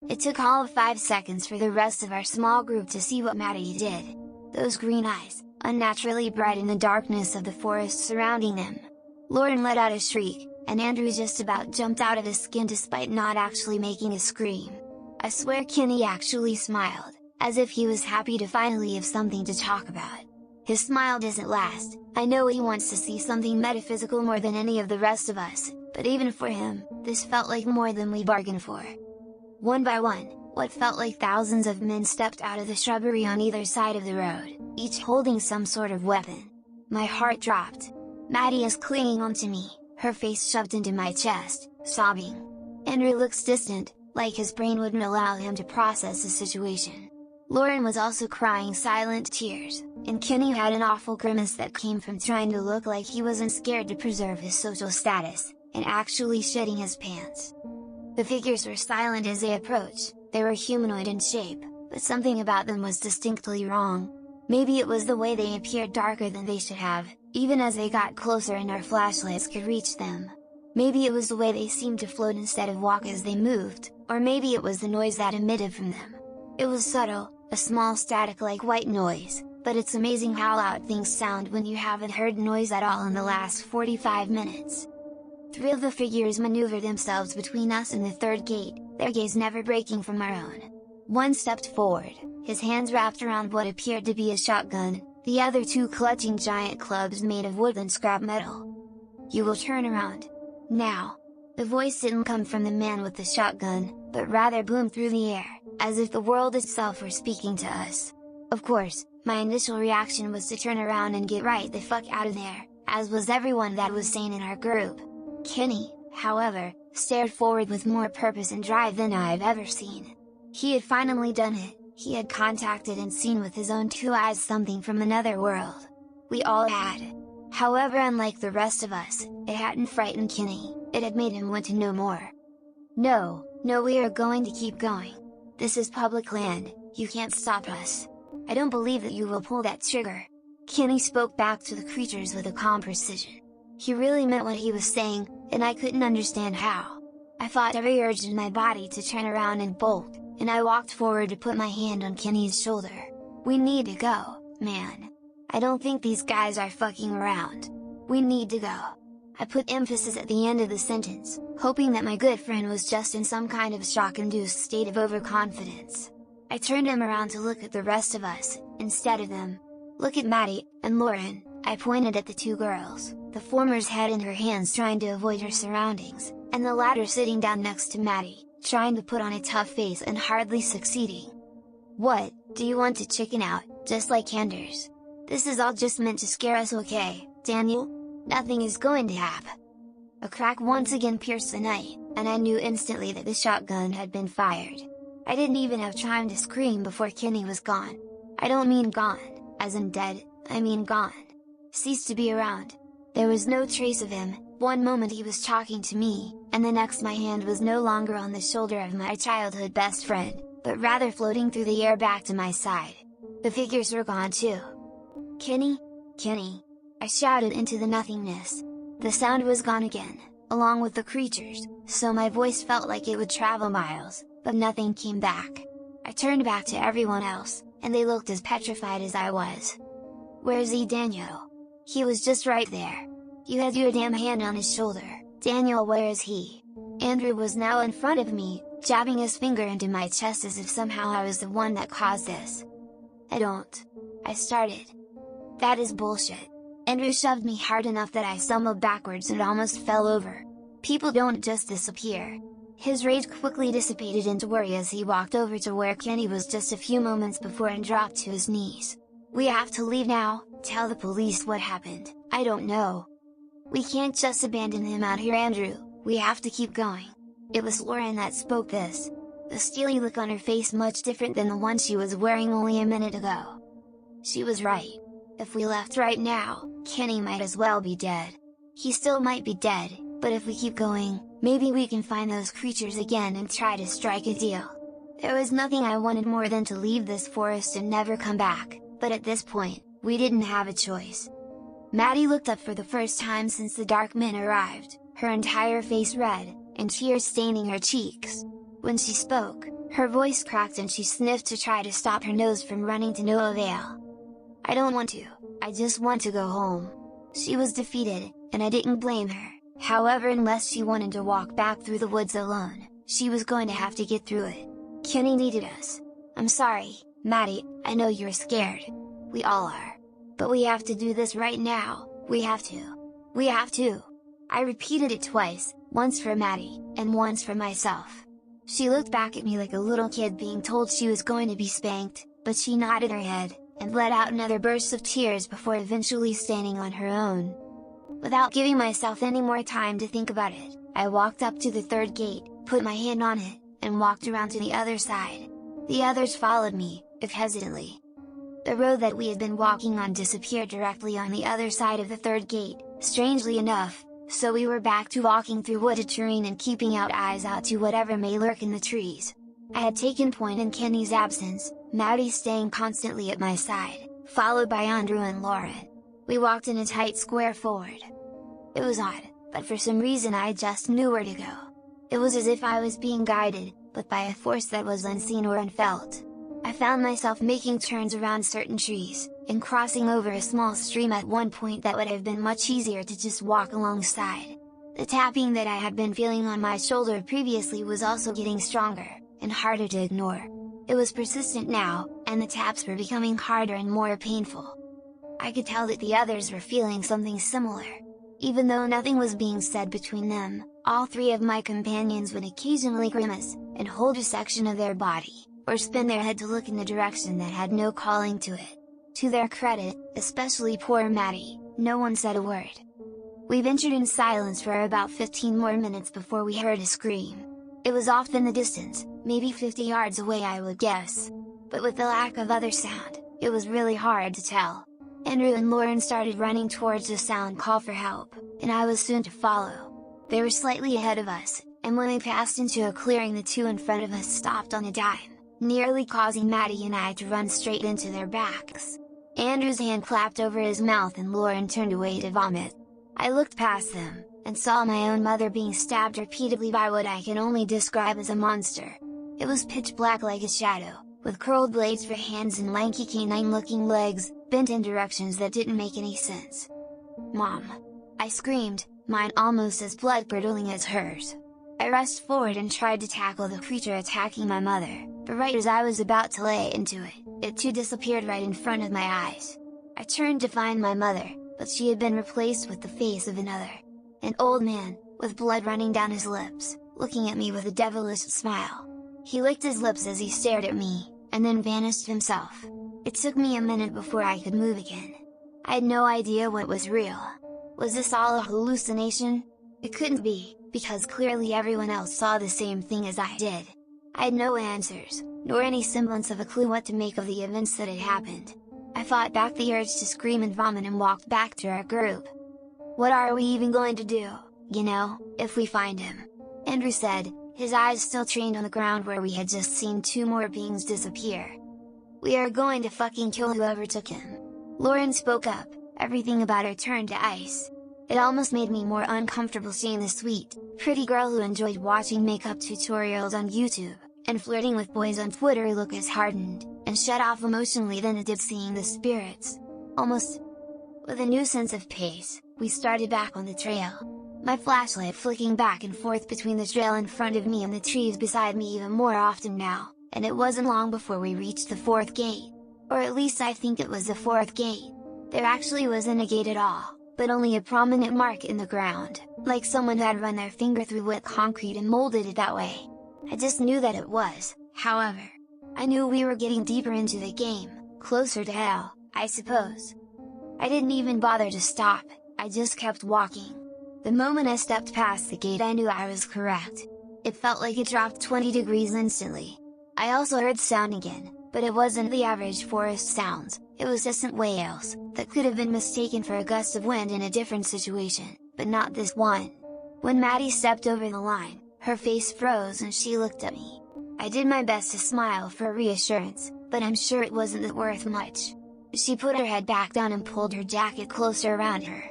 It took all of 5 seconds for the rest of our small group to see what Maddie did. Those green eyes, unnaturally bright in the darkness of the forest surrounding them. Lauren let out a shriek, and Andrew just about jumped out of his skin despite not actually making a scream. I swear Kenny actually smiled, as if he was happy to finally have something to talk about. His smile doesn't last. I know he wants to see something metaphysical more than any of the rest of us, but even for him, this felt like more than we bargained for. One by one, what felt like thousands of men stepped out of the shrubbery on either side of the road, each holding some sort of weapon. My heart dropped. Maddie is clinging onto me, her face shoved into my chest, sobbing. Andrew looks distant, like his brain wouldn't allow him to process the situation. Lauren was also crying silent tears, and Kenny had an awful grimace that came from trying to look like he wasn't scared to preserve his social status, and actually shitting his pants. The figures were silent as they approached. They were humanoid in shape, but something about them was distinctly wrong. Maybe it was the way they appeared darker than they should have, even as they got closer and our flashlights could reach them. Maybe it was the way they seemed to float instead of walk as they moved, or maybe it was the noise that emitted from them. It was subtle, a small static-like white noise, but it's amazing how loud things sound when you haven't heard noise at all in the last 45 minutes. 3 of the figures maneuvered themselves between us and the third gate, their gaze never breaking from our own. One stepped forward, his hands wrapped around what appeared to be a shotgun, the other 2 clutching giant clubs made of wood and scrap metal. "You will turn around. Now!" The voice didn't come from the man with the shotgun, but rather boomed through the air, as if the world itself were speaking to us. Of course, my initial reaction was to turn around and get right the fuck out of there, as was everyone that was sane in our group. Kenny, however, stared forward with more purpose and drive than I've ever seen. He had finally done it. He had contacted and seen with his own 2 eyes something from another world. We all had. However, unlike the rest of us, it hadn't frightened Kenny, it had made him want to know more. No, we are going to keep going. This is public land, you can't stop us. I don't believe that you will pull that trigger." Kenny spoke back to the creatures with a calm precision. He really meant what he was saying, and I couldn't understand how. I fought every urge in my body to turn around and bolt, and I walked forward to put my hand on Kenny's shoulder. "We need to go, man. I don't think these guys are fucking around. We need to go." I put emphasis at the end of the sentence, hoping that my good friend was just in some kind of shock-induced state of overconfidence. I turned him around to look at the rest of us, instead of them. "Look at Maddie, and Lauren." I pointed at the 2 girls, the former's head in her hands trying to avoid her surroundings, and the latter sitting down next to Maddie, trying to put on a tough face and hardly succeeding. "What, do you want to chicken out, just like Anders? This is all just meant to scare us, okay, Daniel? Nothing is going to happen." A crack once again pierced the night, and I knew instantly that the shotgun had been fired. I didn't even have time to scream before Kenny was gone. I don't mean gone, as in dead, I mean gone. Ceased to be around. There was no trace of him. One moment he was talking to me, and the next my hand was no longer on the shoulder of my childhood best friend, but rather floating through the air back to my side. The figures were gone too. "Kenny? Kenny!" I shouted into the nothingness. The sound was gone again, along with the creatures, so my voice felt like it would travel miles, but nothing came back. I turned back to everyone else, and they looked as petrified as I was. "Where's Daniel? He was just right there. You had your damn hand on his shoulder. Daniel, where is he?" Andrew was now in front of me, jabbing his finger into my chest as if somehow I was the one that caused this. I started. "That is bullshit." Andrew shoved me hard enough that I stumbled backwards and almost fell over. "People don't just disappear." His rage quickly dissipated into worry as he walked over to where Kenny was just a few moments before and dropped to his knees. "We have to leave now, tell the police what happened." "I don't know. We can't just abandon him out here, Andrew, we have to keep going." It was Lauren that spoke this, the steely look on her face much different than the one she was wearing only a minute ago. She was right. If we left right now, Kenny might as well be dead. He still might be dead, but if we keep going, maybe we can find those creatures again and try to strike a deal. There was nothing I wanted more than to leave this forest and never come back, but at this point, we didn't have a choice. Maddie looked up for the first time since the dark men arrived, her entire face red, and tears staining her cheeks. When she spoke, Her voice cracked and she sniffed to try to stop her nose from running to no avail. "I don't want to, I just want to go home." She was defeated, and I didn't blame her. However, unless she wanted to walk back through the woods alone, she was going to have to get through it. Kenny needed us. "I'm sorry, Maddie, I know you're scared. We all are. But we have to do this right now, we have to. We have to." I repeated it twice, once for Maddie, and once for myself. She looked back at me like a little kid being told she was going to be spanked, but she nodded her head, and let out another burst of tears before eventually standing on her own. Without giving myself any more time to think about it, I walked up to the third gate, put my hand on it, and walked around to the other side. The others followed me, if hesitantly. The road that we had been walking on disappeared directly on the other side of the third gate, strangely enough, so we were back to walking through wooded terrain and keeping our eyes out to whatever may lurk in the trees. I had taken point in Kenny's absence, Maddie staying constantly at my side, followed by Andrew and Lauren. We walked in a tight square forward. It was odd, but for some reason I just knew where to go. It was as if I was being guided, but by a force that was unseen or unfelt. I found myself making turns around certain trees, and crossing over a small stream at one point that would have been much easier to just walk alongside. The tapping that I had been feeling on my shoulder previously was also getting stronger, and harder to ignore. It was persistent now, and the taps were becoming harder and more painful. I could tell that the others were feeling something similar. Even though nothing was being said between them, all three of my companions would occasionally grimace, and hold a section of their body, or spin their head to look in the direction that had no calling to it. To their credit, especially poor Maddie, no one said a word. We ventured in silence for about 15 more minutes before we heard a scream. It was off in the distance, maybe 50 yards away I would guess. But with the lack of other sound, it was really hard to tell. Andrew and Lauren started running towards the sound call for help, and I was soon to follow. They were slightly ahead of us, and when we passed into a clearing the two in front of us stopped on a dime, nearly causing Maddie and I to run straight into their backs. Andrew's hand clapped over his mouth and Lauren turned away to vomit. I looked past them, and saw my own mother being stabbed repeatedly by what I can only describe as a monster. It was pitch black like a shadow, with curled blades for hands and lanky canine-looking legs, bent in directions that didn't make any sense. "Mom!" I screamed, mine almost as blood-curdling as hers. I rushed forward and tried to tackle the creature attacking my mother, but right as I was about to lay into it, it too disappeared right in front of my eyes. I turned to find my mother, but she had been replaced with the face of another. An old man, with blood running down his lips, looking at me with a devilish smile. He licked his lips as he stared at me, and then vanished himself. It took me a minute before I could move again. I had no idea what was real. Was this all a hallucination? It couldn't be, because clearly everyone else saw the same thing as I did. I had no answers, nor any semblance of a clue what to make of the events that had happened. I fought back the urge to scream and vomit and walked back to our group. "What are we even going to do, if we find him?" Andrew said, his eyes still trained on the ground where we had just seen two more beings disappear. "We are going to fucking kill whoever took him." Lauren spoke up, everything about her turned to ice. It almost made me more uncomfortable seeing the sweet, pretty girl who enjoyed watching makeup tutorials on YouTube, and flirting with boys on Twitter look as hardened, and shut off emotionally than it did seeing the spirits. Almost. With a new sense of pace, we started back on the trail. My flashlight flicking back and forth between the trail in front of me and the trees beside me even more often now, and it wasn't long before we reached the fourth gate. Or at least I think it was the fourth gate. There actually wasn't a gate at all, but only a prominent mark in the ground, like someone had run their finger through wet concrete and molded it that way. I just knew that it was, however. I knew we were getting deeper into the game, closer to hell, I suppose. I didn't even bother to stop, I just kept walking. The moment I stepped past the gate I knew I was correct. It felt like it dropped 20 degrees instantly. I also heard sound again, but it wasn't the average forest sounds, it was distant wails, that could have been mistaken for a gust of wind in a different situation, but not this one. When Maddie stepped over the line, her face froze and she looked at me. I did my best to smile for reassurance, but I'm sure it wasn't worth much. She put her head back down and pulled her jacket closer around her.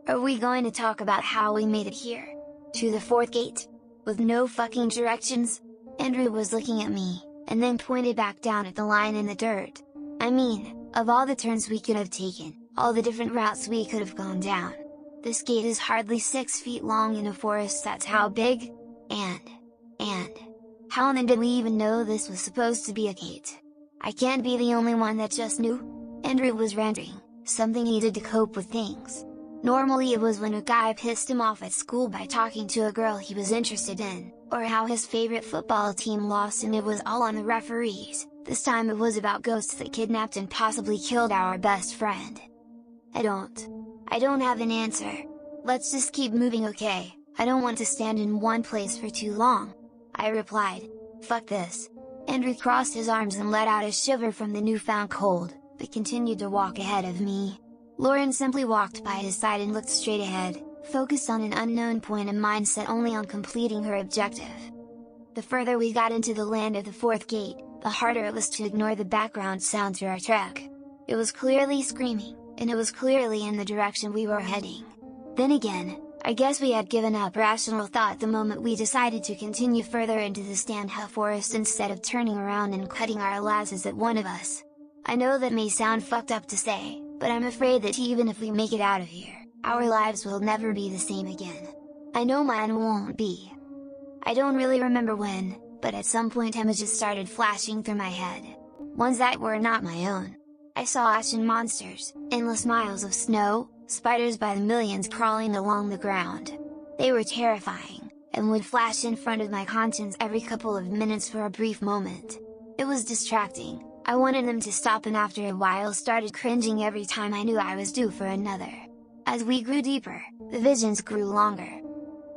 "Are we going to talk about how we made it here? To the fourth gate? With no fucking directions?" Andrew was looking at me, and then pointed back down at the line in the dirt. I mean, of all the turns we could have taken, all the different routes we could have gone down. This gate is hardly 6 feet long in a forest that's how big? And how then did we even know this was supposed to be a gate? I can't be the only one that just knew. Andrew was ranting, something he did to cope with things. Normally it was when a guy pissed him off at school by talking to a girl he was interested in, or how his favorite football team lost and it was all on the referees. This time it was about ghosts that kidnapped and possibly killed our best friend. I don't have an answer. Let's just keep moving, okay? I don't want to stand in one place for too long. I replied. Fuck this. Andrew crossed his arms and let out a shiver from the newfound cold, but continued to walk ahead of me. Lauren simply walked by his side and looked straight ahead, focused on an unknown point and mindset only on completing her objective. The further we got into the land of the fourth gate, the harder it was to ignore the background sound through our trek. It was clearly screaming, and it was clearly in the direction we were heading. Then again, I guess we had given up rational thought the moment we decided to continue further into the Standha forest instead of turning around and cutting our lasses at one of us. I know that may sound fucked up to say, but I'm afraid that even if we make it out of here, our lives will never be the same again. I know mine won't be. I don't really remember when, but at some point images started flashing through my head. Ones that were not my own. I saw ashen monsters, endless miles of snow, spiders by the millions crawling along the ground. They were terrifying, and would flash in front of my conscience every couple of minutes for a brief moment. It was distracting. I wanted them to stop and after a while started cringing every time I knew I was due for another. As we grew deeper, the visions grew longer.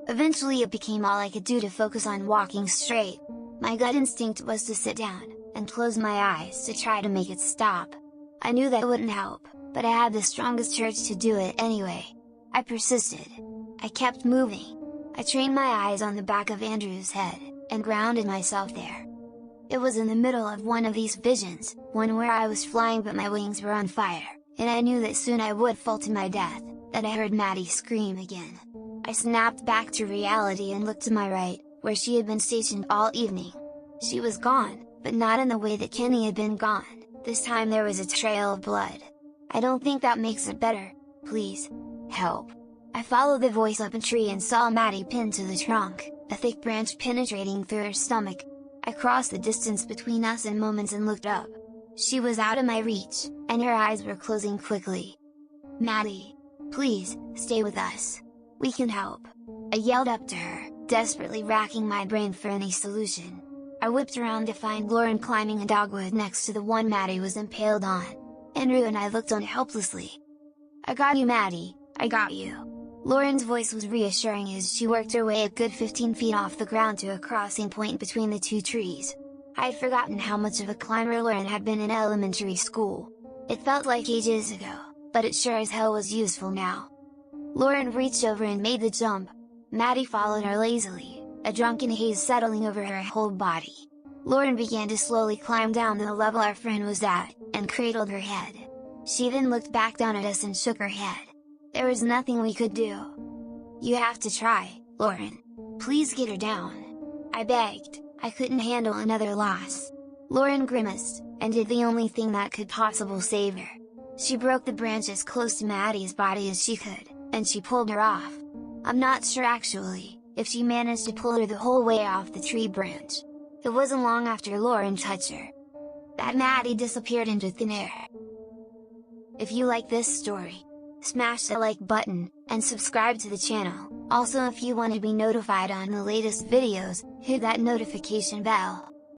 Eventually it became all I could do to focus on walking straight. My gut instinct was to sit down, and close my eyes to try to make it stop. I knew that wouldn't help, but I had the strongest urge to do it anyway. I persisted. I kept moving. I trained my eyes on the back of Andrew's head, and grounded myself there. It was in the middle of one of these visions, one where I was flying but my wings were on fire, and I knew that soon I would fall to my death, that I heard Maddie scream again. I snapped back to reality and looked to my right, where she had been stationed all evening. She was gone, but not in the way that Kenny had been gone. This time there was a trail of blood. I don't think that makes it better. Please, help. I followed the voice up a tree and saw Maddie pinned to the trunk, a thick branch penetrating through her stomach. I crossed the distance between us in moments and looked up. She was out of my reach, and her eyes were closing quickly. Maddie, please, stay with us. We can help. I yelled up to her, desperately racking my brain for any solution. I whipped around to find Lauren climbing a dogwood next to the one Maddie was impaled on. Andrew and I looked on helplessly. I got you, Maddie, I got you. Lauren's voice was reassuring as she worked her way a good 15 feet off the ground to a crossing point between the two trees. I had forgotten how much of a climber Lauren had been in elementary school. It felt like ages ago, but it sure as hell was useful now. Lauren reached over and made the jump. Maddie followed her lazily, a drunken haze settling over her whole body. Lauren began to slowly climb down to the level our friend was at, and cradled her head. She then looked back down at us and shook her head. There was nothing we could do. You have to try, Lauren. Please get her down. I begged. I couldn't handle another loss. Lauren grimaced, and did the only thing that could possibly save her. She broke the branch as close to Maddie's body as she could, and she pulled her off. I'm not sure actually, if she managed to pull her the whole way off the tree branch. It wasn't long after Lauren touched her that Maddie disappeared into thin air. If you like this story, smash the like button, and subscribe to the channel. Also, if you want to be notified on the latest videos, hit that notification bell.